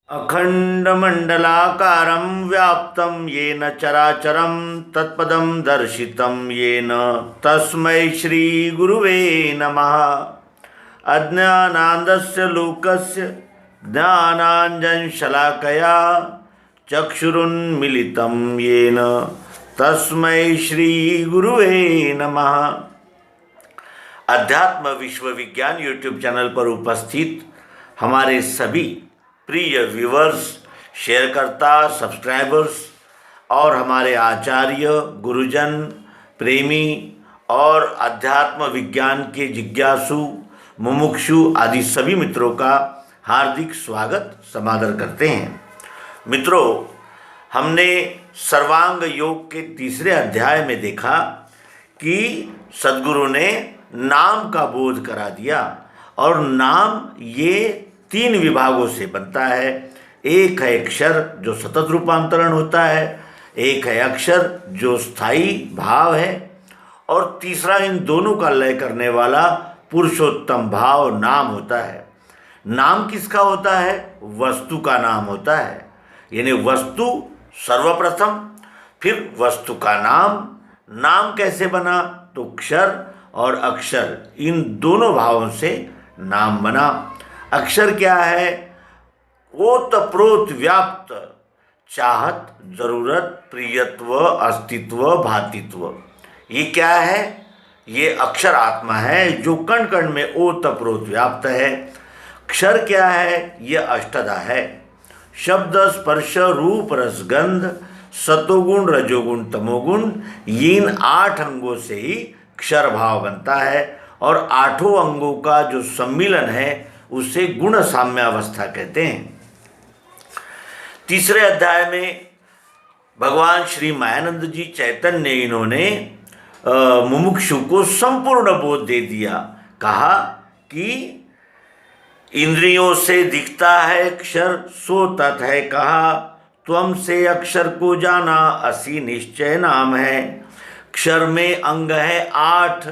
अखंडमंडलाकारं व्याप्तं येन चराचरं तत्पदं दर्शितं येन तस्मै श्रीगुरुवे नमः। अज्ञानान्धस्य लोकस्य ज्ञानाञ्जनशलाकया चक्षुरुन्मीलितं येन तस्मै श्रीगुरुवे नमः। अध्यात्म विश्व विज्ञान यूट्यूब चैनल पर उपस्थित हमारे सभी प्रिय व्यूवर्स, शेयरकर्ता, सब्सक्राइबर्स और हमारे आचार्य, गुरुजन, प्रेमी और अध्यात्म विज्ञान के जिज्ञासु, मुमुक्षु आदि सभी मित्रों का हार्दिक स्वागत समादर करते हैं। मित्रों, हमने सर्वांग योग के तीसरे अध्याय में देखा कि सद्गुरु ने नाम का बोध करा दिया और नाम ये 3 विभागों से बनता है। एक है अक्षर जो सतत रूपांतरण होता है, एक है अक्षर जो स्थायी भाव है और तीसरा इन दोनों का लय करने वाला पुरुषोत्तम भाव नाम होता है। नाम किसका होता है? वस्तु का नाम होता है। यानी वस्तु सर्वप्रथम, फिर वस्तु का नाम। नाम कैसे बना? तो क्षर और अक्षर इन दोनों भावों से नाम बना। अक्षर क्या है? ओतप्रोत व्याप्त, चाहत, जरूरत, प्रियत्व, अस्तित्व, भातित्व। ये क्या है? ये अक्षर आत्मा है जो कण कण में ओतप्रोत व्याप्त है। क्षर क्या है? ये अष्टधा है। शब्द, स्पर्श, रूप, रसगंध, सतोगुण, रजोगुण, तमोगुण, इन 8 अंगों से ही क्षर भाव बनता है और 8 अंगों का जो सम्मिलन है उसे गुण साम्यावस्था कहते हैं। तीसरे अध्याय में भगवान श्री मायानंद जी चैतन्य इन्होंने मुमुक्षु को संपूर्ण बोध दे दिया। कहा कि इंद्रियों से दिखता है अक्षर सो तत् है, कहा त्वम से अक्षर को जाना असी निश्चय नाम है। क्षर में अंग है 8,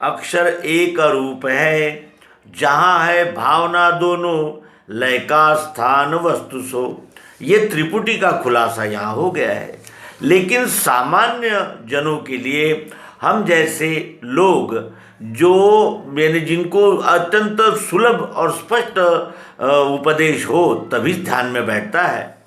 अक्षर एक रूप है, जहाँ है भावना दोनों, लय का स्थान वस्तु सो। ये त्रिपुटी का खुलासा यहाँ हो गया है। लेकिन सामान्य जनों के लिए, हम जैसे लोग जो यानी जिनको अत्यंत सुलभ और स्पष्ट उपदेश हो तभी ध्यान में बैठता है।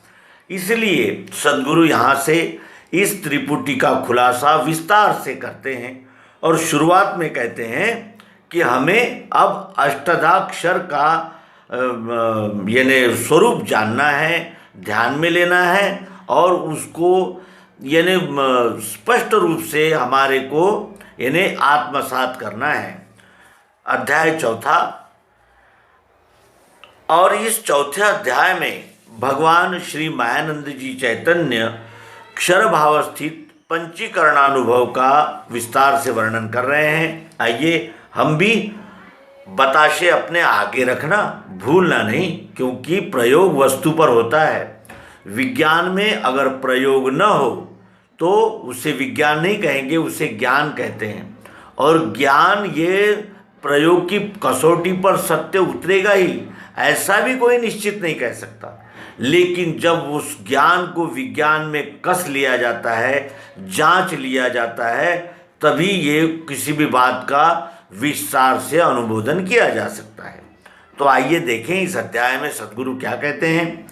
इसलिए सद्गुरु यहाँ से इस त्रिपुटी का खुलासा विस्तार से करते हैं और शुरुआत में कहते हैं कि हमें अब अष्टधाक्षर का यानी स्वरूप जानना है, ध्यान में लेना है और उसको यानी स्पष्ट रूप से हमारे को यानी आत्मसात करना है। अध्याय चौथा। और इस चौथे अध्याय में भगवान श्री मायानंद जी चैतन्य क्षर भाव स्थित पंचीकरणानुभव का विस्तार से वर्णन कर रहे हैं। आइए हम भी बताशे अपने आगे रखना भूलना नहीं, क्योंकि प्रयोग वस्तु पर होता है। विज्ञान में अगर प्रयोग न हो तो उसे विज्ञान नहीं कहेंगे, उसे ज्ञान कहते हैं। और ज्ञान ये प्रयोग की कसौटी पर सत्य उतरेगा ही, ऐसा भी कोई निश्चित नहीं कह सकता। लेकिन जब उस ज्ञान को विज्ञान में कस लिया जाता है, जांच लिया जाता है, तभी ये किसी भी बात का विस्तार से अनुमोदन किया जा सकता है। तो आइए देखें इस अध्याय में सद्गुरु क्या कहते हैं।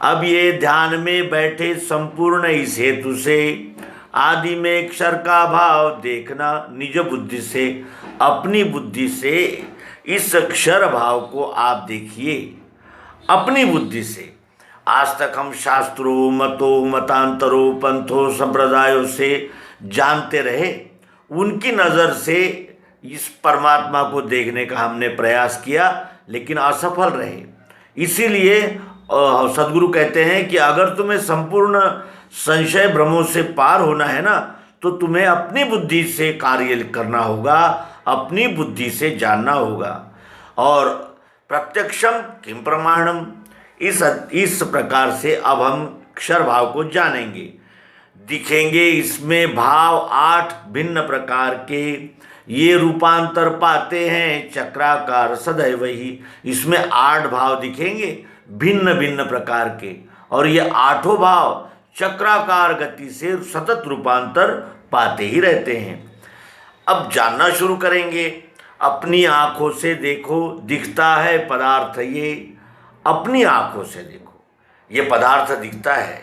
अब ये ध्यान में बैठे संपूर्ण इस हेतु से आदि में अक्षर का भाव देखना, निज बुद्धि से, अपनी बुद्धि से इस अक्षर भाव को आप देखिए अपनी बुद्धि से। आज तक हम शास्त्रों, मतों, मतांतरों, पंथों, संप्रदायों से जानते रहे, उनकी नज़र से इस परमात्मा को देखने का हमने प्रयास किया लेकिन असफल रहे। इसीलिए सद्गुरु कहते हैं कि अगर तुम्हें संपूर्ण संशय भ्रमों से पार होना है ना, तो तुम्हें अपनी बुद्धि से कार्य करना होगा, अपनी बुद्धि से जानना होगा। और प्रत्यक्षम किम प्रमाणम, इस प्रकार से अब हम क्षर भाव को जानेंगे, दिखेंगे। इसमें भाव 8 भिन्न प्रकार के ये रूपांतर पाते हैं चक्राकार सदैव ही। इसमें 8 भाव दिखेंगे भिन्न भिन्न प्रकार के, और ये आठों भाव चक्राकार गति से सतत रूपांतर पाते ही रहते हैं। अब जानना शुरू करेंगे। अपनी आंखों से देखो, दिखता है पदार्थ ये, अपनी आंखों से देखो ये पदार्थ दिखता है।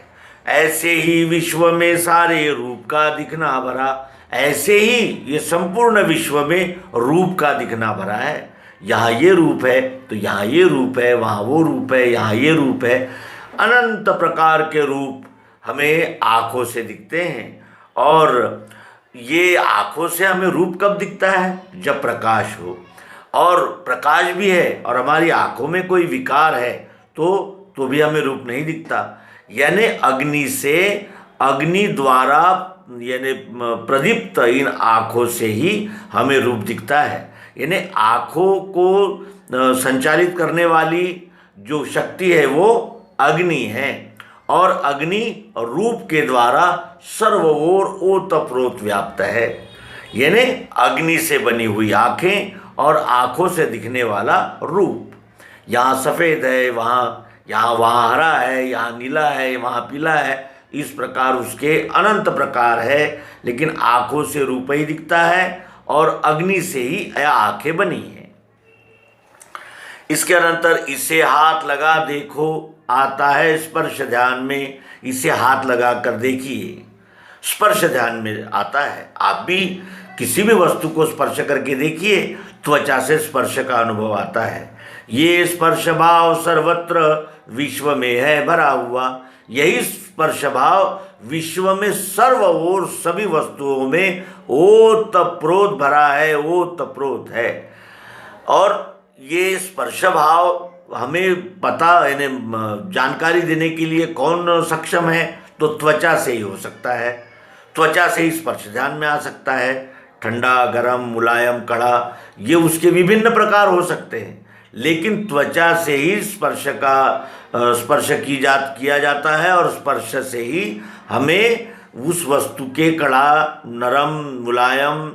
ऐसे ही विश्व में सारे रूप का दिखना भरा, ऐसे ही ये संपूर्ण विश्व में रूप का दिखना भरा है। यहाँ ये रूप है तो यहाँ ये रूप है, वहाँ वो रूप है, यहाँ ये रूप है। अनंत प्रकार के रूप हमें आँखों से दिखते हैं। और ये आँखों से हमें रूप कब दिखता है? जब प्रकाश हो, और प्रकाश भी है और हमारी आँखों में कोई विकार है तो भी हमें रूप नहीं दिखता। यानी अग्नि से, अग्नि द्वारा यानी प्रदीप्त इन आँखों से ही हमें रूप दिखता है। यानी आँखों को संचालित करने वाली जो शक्ति है वो अग्नि है, और अग्नि रूप के द्वारा सर्व ओर ओतप्रोत व्याप्त है। यानी अग्नि से बनी हुई आँखें और आँखों से दिखने वाला रूप। यहाँ सफ़ेद है, वहाँ हरा है, यहाँ नीला है, वहाँ पीला है, इस प्रकार उसके अनंत प्रकार है। लेकिन आँखों से रूप ही दिखता है और अग्नि से ही यह आँखें बनी हैं। इसके अनंतर इसे हाथ लगा देखो, आता है स्पर्श ध्यान में। इसे हाथ लगा कर देखिए, स्पर्श ध्यान में आता है। आप भी किसी भी वस्तु को स्पर्श करके देखिए, त्वचा से स्पर्श का अनुभव आता है। ये स्पर्श भाव सर्वत्र विश्व में है भरा हुआ। यही स्पर्श भाव विश्व में सर्व ओर सभी वस्तुओं में ओतप्रोत भरा है, ओतप्रोत है। और ये स्पर्श भाव हमें पता यानी जानकारी देने के लिए कौन सक्षम है? तो त्वचा से ही हो सकता है। त्वचा से ही स्पर्श ध्यान में आ सकता है। ठंडा, गरम, मुलायम, कड़ा, ये उसके विभिन्न प्रकार हो सकते हैं, लेकिन त्वचा से ही स्पर्श किया जाता है, और स्पर्श से ही हमें उस वस्तु के कड़ा, नरम, मुलायम,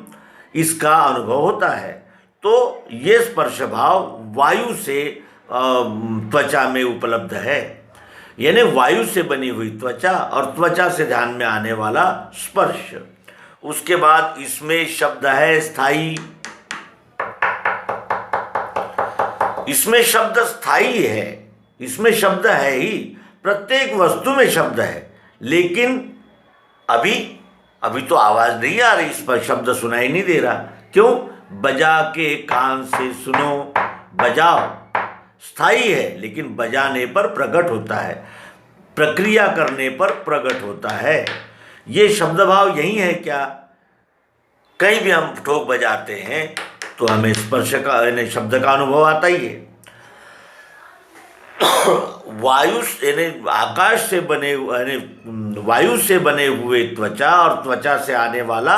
इसका अनुभव होता है। तो ये स्पर्श भाव वायु से त्वचा में उपलब्ध है। यानी वायु से बनी हुई त्वचा और त्वचा से ध्यान में आने वाला स्पर्श। उसके बाद इसमें शब्द है स्थायी। इसमें शब्द स्थायी है, इसमें शब्द है ही, प्रत्येक वस्तु में शब्द है। लेकिन अभी तो आवाज़ नहीं आ रही, इस पर शब्द सुनाई नहीं दे रहा। क्यों? बजा के कान से सुनो, बजाओ। स्थायी है लेकिन बजाने पर प्रकट होता है, प्रक्रिया करने पर प्रकट होता है। ये शब्द भाव यही है क्या? कहीं भी हम ठोक बजाते हैं तो हमें स्पर्श का यानी शब्द का अनुभव आता ही है। वायु यानी आकाश से बने यानी वायु से बने हुए त्वचा और त्वचा से आने वाला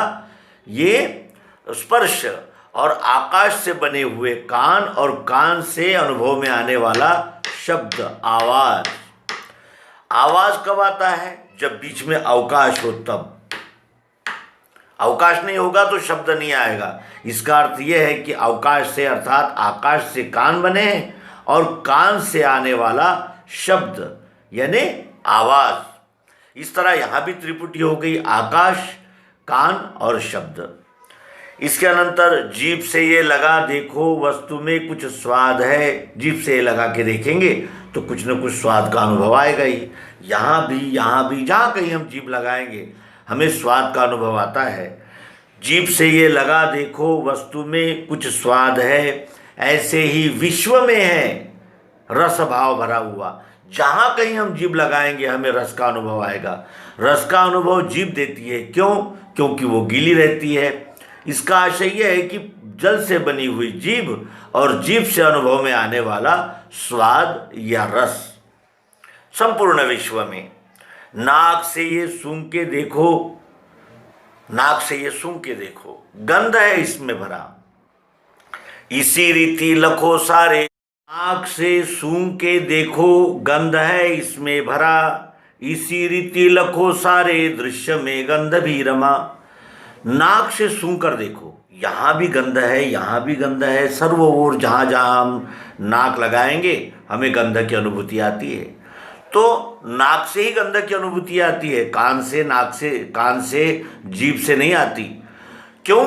ये स्पर्श, और आकाश से बने हुए कान और कान से अनुभव में आने वाला शब्द, आवाज़। आवाज़ कब आता है? जब बीच में अवकाश हो तब। अवकाश नहीं होगा तो शब्द नहीं आएगा। इसका अर्थ यह है कि अवकाश से अर्थात आकाश से कान बने हैं और कान से आने वाला शब्द यानी आवाज़। इस तरह यहाँ भी त्रिपुटी हो गई, आकाश, कान और शब्द। इसके अनंतर जीभ से ये लगा देखो, वस्तु में कुछ स्वाद है। जीभ से ये लगा के देखेंगे तो कुछ न कुछ स्वाद का अनुभव आएगा ही। यहाँ भी जहाँ कहीं हम जीभ लगाएंगे हमें स्वाद का अनुभव आता है। जीभ से ये लगा देखो, वस्तु में कुछ स्वाद है, ऐसे ही विश्व में है रस भाव भरा हुआ। जहाँ कहीं हम जीभ लगाएंगे हमें रस का अनुभव आएगा। रस का अनुभव जीभ देती है। क्यों? क्योंकि वो गीली रहती है। इसका आशय यह है कि जल से बनी हुई जीभ और जीभ से अनुभव में आने वाला स्वाद या रस संपूर्ण विश्व में। नाक से ये सूंघ के देखो, नाक से ये सूंघ के देखो, गंध है इसमें भरा। इसी रीति लखो सारे, नाक से सूंघ के देखो, गंध है इसमें भरा। इसी रीति लखो सारे, दृश्य में गंध भी रमा। नाक से सूंघ कर देखो, यहाँ भी गंध है, यहाँ भी गंध है, सर्व ओर जहाँ जहाँ हम नाक लगाएंगे हमें गंध की अनुभूति आती है। तो नाक से ही गंध की अनुभूति आती है, कान से, नाक से, कान से, जीभ से नहीं आती। क्यों?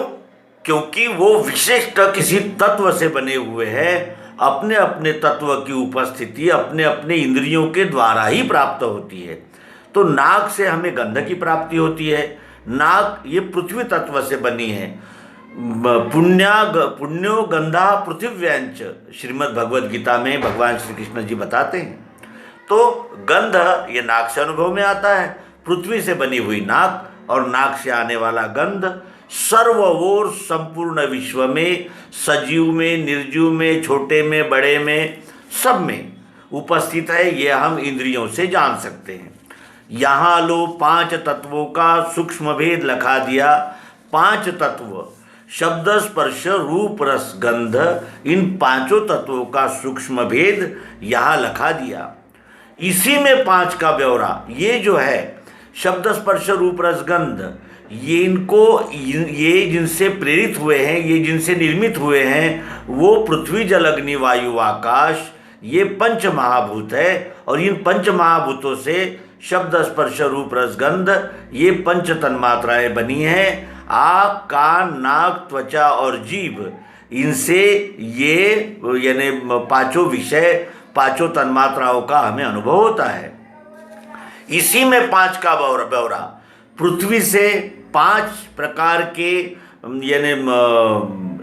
क्योंकि वो विशिष्ट किसी तत्व से बने हुए हैं। अपने अपने तत्व की उपस्थिति अपने अपने इंद्रियों के द्वारा ही प्राप्त होती है। तो नाक से हमें गंध की प्राप्ति होती है। नाक ये पृथ्वी तत्व से बनी है। पुण्यो गंधा पृथिव्यांच, श्रीमद् भगवद गीता में भगवान श्री कृष्ण जी बताते हैं। तो गंध ये नाक से अनुभव में आता है, पृथ्वी से बनी हुई नाक, और नाक से आने वाला गंध सर्व ओर संपूर्ण विश्व में, सजीव में, निर्जीव में, छोटे में, बड़े में, सब में उपस्थित है। ये हम इंद्रियों से जान सकते हैं। यहाँ लो 5 तत्वों का सूक्ष्म भेद लखा दिया। 5 तत्व शब्द, स्पर्श, रूप, रस, गंध, इन 5 तत्वों का सूक्ष्म भेद यहाँ लखा दिया। इसी में 5 का ब्यौरा, ये जो है शब्द, स्पर्श, रूप, रस, गंध, ये जिनसे प्रेरित हुए हैं, ये जिनसे निर्मित हुए हैं, वो पृथ्वी, जल, अग्नि, वायु, आकाश, ये पंच महाभूत है। और इन पंच महाभूतों से शब्द, स्पर्श, रूप, रस, गंध, ये पंच तन्मात्राएं बनी हैं। आँख, कान, नाक, त्वचा और जीभ, इनसे ये यानी 5 विषय, 5 तन्मात्राओं का हमें अनुभव होता है। इसी में 5 का ब्यौरा, पृथ्वी से 5 प्रकार के यानी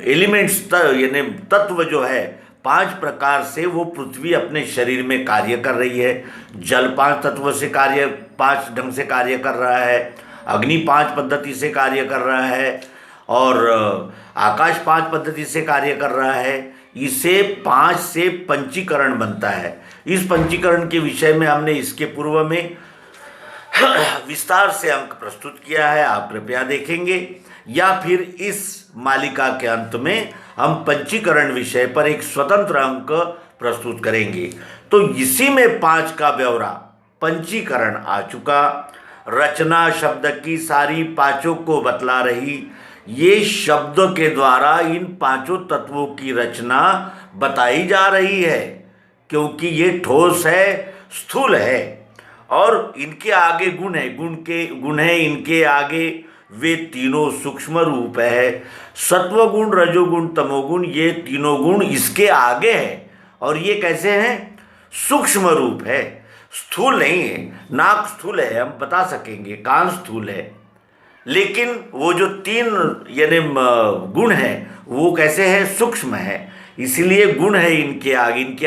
एलिमेंट्स, यानी तत्व जो है 5 प्रकार से वो पृथ्वी अपने शरीर में कार्य कर रही है। जल 5 तत्व से 5 ढंग से कार्य कर रहा है, अग्नि 5 पद्धति से कार्य कर रहा है, और आकाश 5 पद्धति से कार्य कर रहा है। इसे 5 से पंचीकरण बनता है। इस पंचीकरण के विषय में हमने इसके पूर्व में विस्तार से अंक प्रस्तुत किया है, आप कृपया देखेंगे, या फिर इस मालिका के अंत में हम पंचीकरण विषय पर एक स्वतंत्र अंक प्रस्तुत करेंगे। तो इसी में 5 का ब्यौरा, पंचीकरण आ चुका। रचना शब्द की सारी 5 को बतला रही। ये शब्द के द्वारा इन 5 तत्वों की रचना बताई जा रही है, क्योंकि ये ठोस है, स्थूल है, और इनके आगे गुण है, गुण है इनके आगे, वे तीनों सूक्ष्म रूप है। सत्वगुण, रजोगुण, तमोगुण, ये तीनों गुण इसके आगे हैं। और ये कैसे हैं? सूक्ष्म रूप है, स्थूल नहीं है। नाक स्थूल है, हम बता सकेंगे, कान स्थूल है, लेकिन वो जो 3 यानी गुण है वो कैसे है? सूक्ष्म है। इसलिए गुण है इनके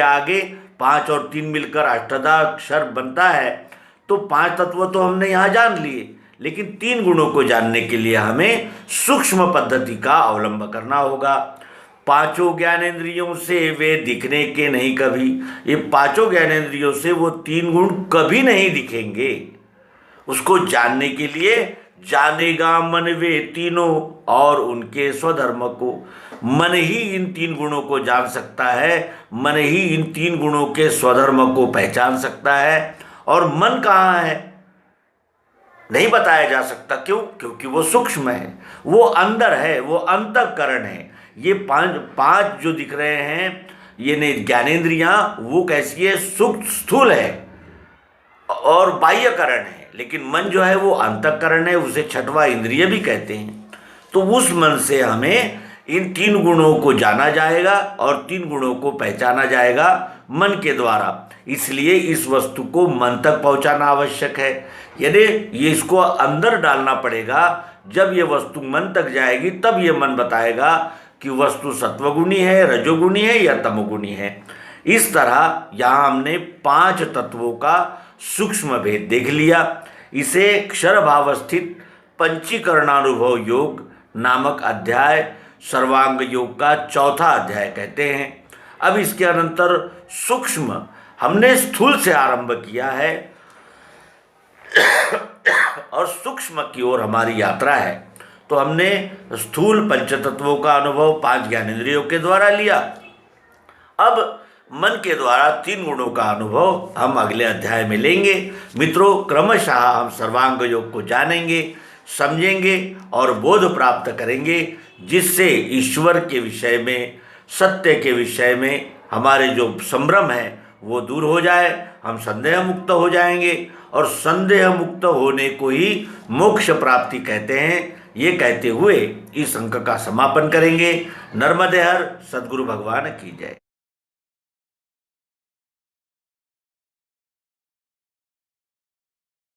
आगे 5 और 3 मिलकर अष्टाक्षर बनता है। तो 5 तत्व तो हमने यहाँ जान लिए, लेकिन 3 गुणों को जानने के लिए हमें सूक्ष्म पद्धति का अवलंब करना होगा। 5 ज्ञानेंद्रियों से वे दिखने के नहीं कभी। ये 5 ज्ञानेंद्रियों से वो 3 गुण कभी नहीं दिखेंगे। उसको जानने के लिए जानेगा मन वे तीनों और उनके स्वधर्म को। मन ही इन 3 गुणों को जान सकता है, मन ही इन 3 गुणों के स्वधर्म को पहचान सकता है। और मन कहाँ है नहीं बताया जा सकता। क्यों? क्योंकि वो सूक्ष्म है, वो अंदर है, वो अंतःकरण है। ये 5 जो दिख रहे हैं ये नहीं ज्ञानेंद्रियां, वो कैसी है? स्थूल है और बाह्यकरण है। लेकिन मन जो है वो अंतःकरण है, उसे 6वां इंद्रिय भी कहते हैं। तो उस मन से हमें इन 3 गुणों को जाना जाएगा और 3 गुणों को पहचाना जाएगा मन के द्वारा। इसलिए इस वस्तु को मन तक पहुंचाना आवश्यक है, यानी ये इसको अंदर डालना पड़ेगा। जब ये वस्तु मन तक जाएगी तब ये मन बताएगा कि वस्तु सत्वगुणी है, रजोगुणी है या तमोगुणी है। इस तरह यहाँ हमने 5 तत्वों का सूक्ष्म भेद देख लिया। इसे क्षर भावस्थित पंचीकरणानुभव योग नामक अध्याय, सर्वांग योग का 4था अध्याय कहते हैं। अब इसके अनंतर सूक्ष्म, हमने स्थूल से आरंभ किया है और सूक्ष्म की ओर हमारी यात्रा है। तो हमने स्थूल पंचतत्वों का अनुभव 5 ज्ञानेंद्रियों के द्वारा लिया। अब मन के द्वारा 3 गुणों का अनुभव हम अगले अध्याय में लेंगे। मित्रों, क्रमशः हम सर्वांग योग को जानेंगे, समझेंगे और बोध प्राप्त करेंगे। जिससे ईश्वर के विषय में, सत्य के विषय में हमारे जो संभ्रम है वो दूर हो जाए, हम संदेह मुक्त हो जाएंगे और संदेह मुक्त होने को ही मोक्ष प्राप्ति कहते हैं। ये कहते हुए इस अंक का समापन करेंगे। नर्मदे हर सद्गुरु भगवान की जय।